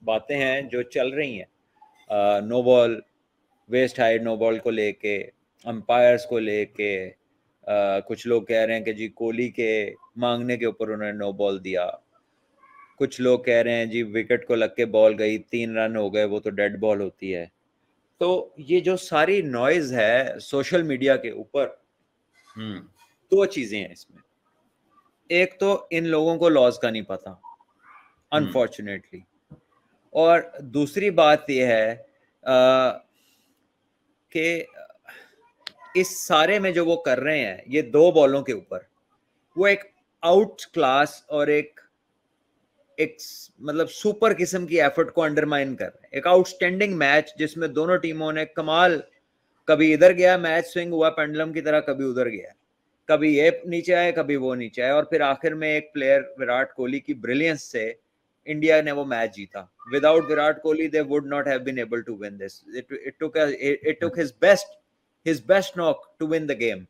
बातें हैं जो चल रही हैं no ball, waist height no ball को लेके, अंपायर्स को लेके, कुछ लोग कह रहे हैं कि जी कोहली के मांगने के ऊपर उन्होंने नो बॉल दिया, कुछ लोग कह रहे हैं जी विकेट को लग के बॉल गई, 3 रन हो गए, वो तो डेड बॉल होती है। तो ये जो सारी नॉइज है सोशल मीडिया के ऊपर, दो चीजें हैं इसमें। एक तो इन लोगों को लॉज का नहीं पता अनफॉर्चुनेटली, और दूसरी बात यह है कि इस सारे में जो वो कर रहे हैं ये 2 बॉलों के ऊपर, वो एक आउट क्लास और एक मतलब सुपर किस्म की एफर्ट को अंडरमाइन कर रहे हैं। एक आउटस्टैंडिंग मैच जिसमें दोनों टीमों ने कमाल, कभी इधर गया मैच स्विंग हुआ पेंडुलम की तरह, कभी उधर गया, कभी ये नीचे आए कभी वो नीचे आए, और फिर आखिर में एक प्लेयर विराट कोहली की ब्रिलियंस से इंडिया ने वो मैच जीता। Without Virat Kohli they would not have been able to win this. It took his best knock to win the game,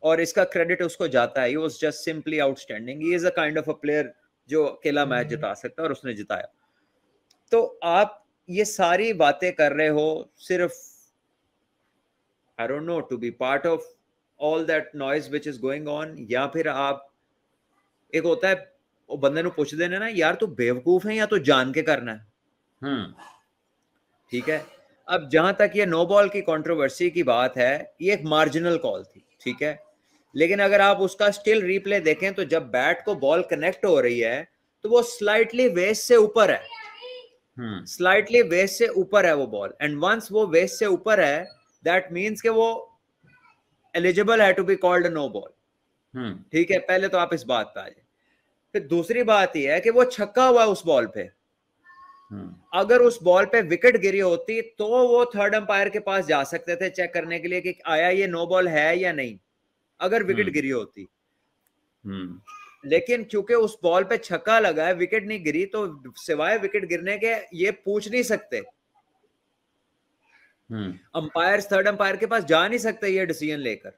और इसका क्रेडिट उसको जाता है। He was just simply outstanding. He is a kind of a player जो अकेला match जिता सकता है, और उसने जिताया। तो आप ये सारी बातें कर रहे हो सिर्फ I don't know to be part of all that noise which is going on, या फिर आप, एक होता है वो बंदे ਨੂੰ ਪੁੱਛ देने ना, यार तू बेवकूफ है या तो जान के करना है। ठीक है, अब जहां तक ये नो बॉल की कंट्रोवर्सी की बात है, ये एक मार्जिनल कॉल थी, ठीक है, लेकिन अगर आप उसका स्टिल रिप्ले देखें तो जब बैट को बॉल कनेक्ट हो रही है तो वो स्लाइटली वेस्ट से ऊपर है, स्लाइटली वेस्ट से ऊपर है वो बॉल, एंड वंस वो वेस्ट से ऊपर है दैट मीन्स कि वो एलिजिबल है to be called no ball. ठीक है, पहले तो आप इस बात पे आ जाए। फिर दूसरी बात यह है कि वो छक्का हुआ उस बॉल पे, अगर उस बॉल पे विकेट गिरी होती तो वो थर्ड अंपायर के पास जा सकते थे चेक करने के लिए कि आया ये नो बॉल है या नहीं, अगर विकेट गिरी होती। लेकिन क्योंकि उस बॉल पे छक्का लगा है, विकेट नहीं गिरी, तो सिवाय विकेट गिरने के ये पूछ नहीं सकते, अंपायर थर्ड अंपायर के पास जा नहीं सकते ये डिसीजन लेकर,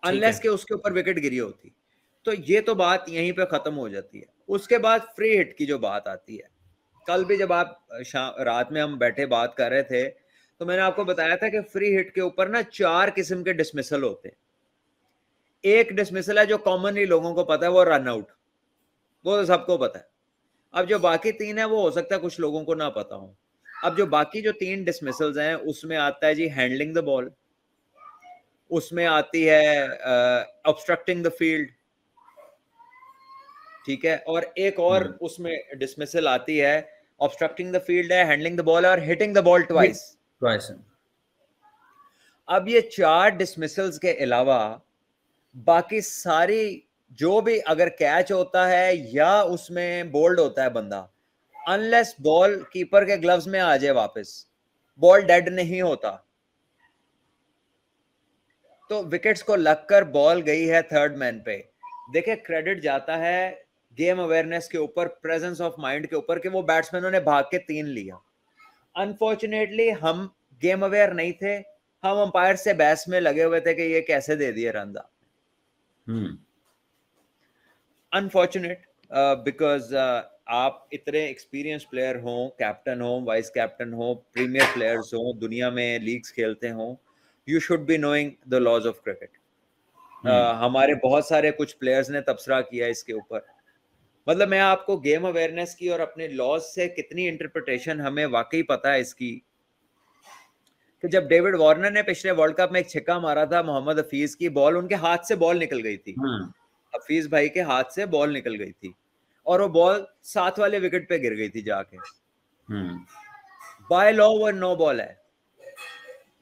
अनलेस के उसके ऊपर विकेट गिरी होती। तो ये तो बात यहीं पे खत्म हो जाती है। उसके बाद फ्री हिट की जो बात आती है, कल भी जब आप रात में हम बैठे बात कर रहे थे तो मैंने आपको बताया था कि फ्री हिट के ऊपर ना 4 किस्म के डिसमिसल होते हैं। एक डिसमिसल है जो कॉमनली लोगों को पता है, वो रन आउट, वो तो सबको पता है। अब जो बाकी 3 है वो हो सकता है कुछ लोगों को ना पता हो। अब जो बाकी जो 3 डिसमिसल्स हैं उसमें आता है जी हैंडलिंग द बॉल, उसमें आती है ऑब्स्ट्रक्टिंग द फील्ड, ठीक है, और एक और उसमें डिसमिसल आती है, ऑब्स्ट्रक्टिंग द फील्ड है, हैंडलिंग द बॉल और हिटिंग द बॉल ट्वाइस। अब ये 4 डिसमिसल्स के अलावा बाकी सारी जो भी, अगर कैच होता है या उसमें बोल्ड होता है बंदा, अनलेस बॉल कीपर के ग्लव्स में आ जाए वापस, बॉल डेड नहीं होता। तो विकेट्स को लगकर बॉल गई है थर्ड मैन पे, देखिए क्रेडिट जाता है गेम अवेयरनेस के ऊपर, प्रेजेंस ऑफ माइंड के ऊपर, कि वो बैट्समैनों ने भाग के 3 लिया। अनफॉर्चुनेटली हम गेम अवेयर नहीं थे, हम अंपायर से बहस में लगे हुए थे कि ये कैसे दे दिए रन। अनफॉर्चुनेट, बिकॉज आप इतने एक्सपीरियंस प्लेयर हो, कैप्टन हो, वाइस कैप्टन हो, प्रीमियर प्लेयर्स हो, दुनिया में लीग्स खेलते हो, you should be knowing the laws of cricket. हमारे बहुत सारे कुछ प्लेयर्स ने तबसरा किया इसके ऊपर। मतलब मैं आपको गेम अवेयरनेस की और अपने लॉज से कितनी इंटरप्रिटेशन हमें वाकई पता है इसकी, कि जब डेविड वार्नर ने पिछले वर्ल्ड कप में एक छक्का मारा था मोहम्मद हफीज की बॉल, उनके हाथ से बॉल निकल गई थी, हफीज भाई के हाथ से बॉल निकल गई थी, और वो बॉल 7 वाले विकेट पे गिर गई थी जाके। बाय लॉ वो नो बॉल है।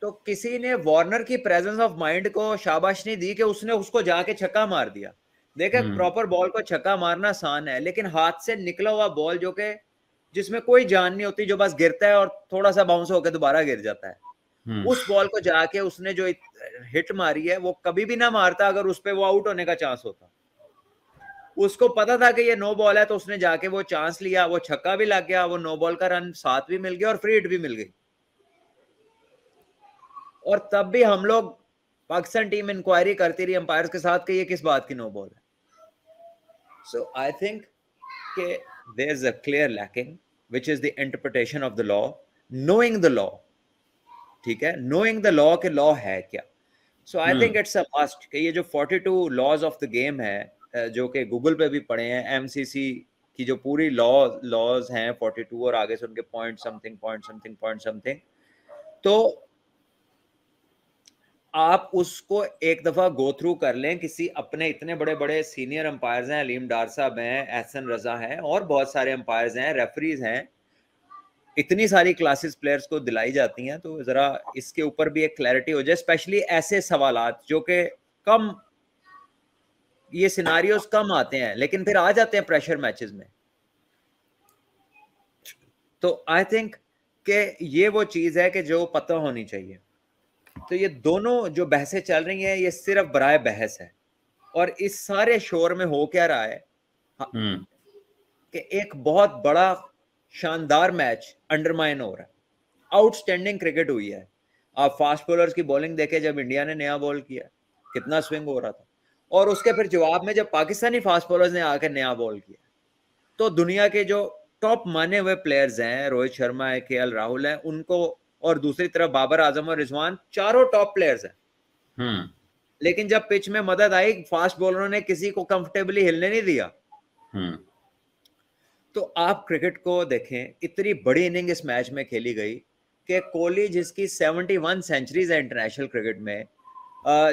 तो किसी ने वार्नर की प्रेजेंस ऑफ माइंड को शाबाश नहीं दी कि उसने उसको जाके छक्का मार दिया। देखे, प्रॉपर बॉल को छक्का मारना आसान है, लेकिन हाथ से निकला हुआ बॉल जो कि जिसमें कोई जान नहीं होती, जो बस गिरता है और थोड़ा सा बाउंस होकर दोबारा गिर जाता है, उस बॉल को जाके उसने जो हिट मारी है वो कभी भी ना मारता अगर उस पे वो आउट होने का चांस होता। उसको पता था कि ये नो बॉल है, तो उसने जाके वो चांस लिया, वो छक्का भी लग गया, वो नो बॉल का रन 7 भी मिल गया और फ्री हिट भी मिल गई। और तब भी हम लोग, पाकिस्तान टीम इंक्वायरी करती रही अंपायर्स के साथ कि ये किस बात की नो बॉल है। सो आई थिंक कि there is a clear lacking, which is the interpretation of the law, knowing the law. ठीक है, knowing the law के law है क्या. So I think it's a must कि ये जो 42 laws of the game है, जो कि गूगल पे भी पढ़े हैं, MCC की जो पूरी laws हैं 42 और आगे से उनके point something, तो आप उसको एक दफा गो थ्रू कर लें. किसी अपने इतने बड़े बड़े सीनियर अंपायर्स हैं, अलीम डार साहब हैं, एहसन रजा हैं, और बहुत सारे अंपायर्स हैं, रेफरीज हैं, इतनी सारी क्लासेस प्लेयर्स को दिलाई जाती हैं, तो जरा इसके ऊपर भी एक क्लैरिटी हो जाए, स्पेशली ऐसे सवालात जो कि कम, ये सिनारियोस कम आते हैं लेकिन फिर आ जाते हैं प्रेशर मैचेस में. तो आई थिंक कि ये वो चीज है कि जो पता होनी चाहिए. तो ये दोनों जो बहसें चल रही हैं, ये सिर्फ बराए बहस है. और इस सारे शोर में हो क्या रहा है कि एक बहुत बड़ा शानदार मैच अंडरमाइन हो रहा है. आउटस्टैंडिंग क्रिकेट हुई है. आप फास्ट बॉलर्स की बॉलिंग देखें, जब इंडिया ने नया बॉल किया कितना स्विंग हो रहा था, और उसके फिर जवाब में जब पाकिस्तानी फास्ट बॉलर्स ने आकर नया बॉल किया, तो दुनिया के जो टॉप माने हुए प्लेयर्स हैं, रोहित शर्मा है, KL राहुल है, उनको, और दूसरी तरफ बाबर आजम और रिजवान, चारों टॉप प्लेयर्स हैं. लेकिन जब पिच में मदद आई, फास्ट बॉलरों ने किसी को कंफर्टेबली हिलने नहीं दिया. तो आप क्रिकेट को देखें, इतनी बड़ी इनिंग इस मैच में खेली गई कि कोहली, जिसकी 71 सेंचुरीज है इंटरनेशनल क्रिकेट में,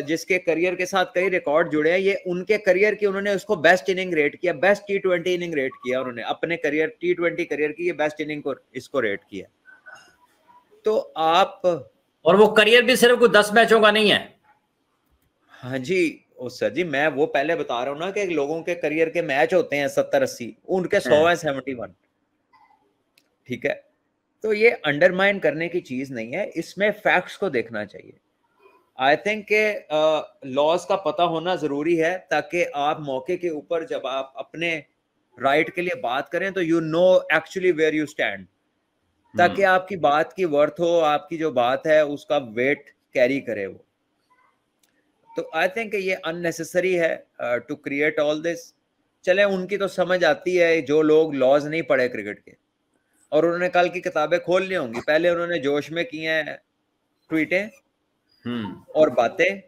जिसके करियर के साथ कई रिकॉर्ड जुड़े हैं, ये उनके करियर की, उन्होंने उसको बेस्ट इनिंग रेट किया, बेस्ट T20 इनिंग रेट किया उन्होंने अपने करियर, T20 करियर की ये बेस्ट इनिंग को इसको रेट किया. तो आप, और वो करियर भी सिर्फ कोई 10 मैचों का नहीं है. हाँ जी, ओ सर जी, मैं वो पहले बता रहा हूँ ना कि लोगों के करियर के मैच होते हैं 70-80, उनके 100 है 71. ठीक है, तो ये अंडरमाइन करने की चीज नहीं है, इसमें फैक्ट्स को देखना चाहिए. आई थिंक के लॉज का पता होना जरूरी है, ताकि आप मौके के ऊपर जब आप अपने राइट के लिए बात करें तो you know actually where you stand, ताकि आपकी बात की वर्थ हो, आपकी जो बात है उसका वेट कैरी करे वो. तो आई थिंक ये अननेसेसरी है टू क्रिएट ऑल दिस. चले, उनकी तो समझ आती है, जो लोग लॉज नहीं पढ़े क्रिकेट के, और उन्होंने कल की किताबें खोल ली होंगी, पहले उन्होंने जोश में की हैं ट्वीटें और बातें,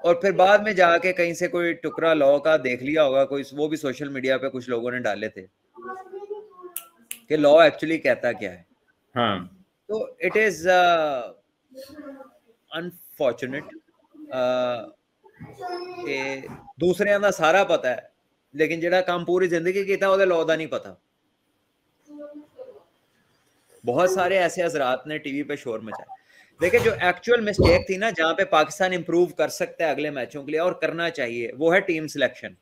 और फिर बाद में जाके कहीं से कोई टुकड़ा लॉ का देख लिया होगा कोई, वो भी सोशल मीडिया पे कुछ लोगों ने डाले थे कि लॉ एक्चुअली कहता क्या है. तो इट इज अनफॉर्चुनेट कि दूसरे का सारा पता है, लेकिन जेड़ा काम पूरी जिंदगी किया ਉਹਦੇ लॉ ਦਾ नहीं पता. बहुत सारे ऐसे हजरात ने टीवी पे शोर मचाया. देखिए, जो एक्चुअल मिस्टेक थी ना, जहां पे पाकिस्तान इंप्रूव कर सकता है अगले मैचों के लिए और करना चाहिए, वो है टीम सिलेक्शन.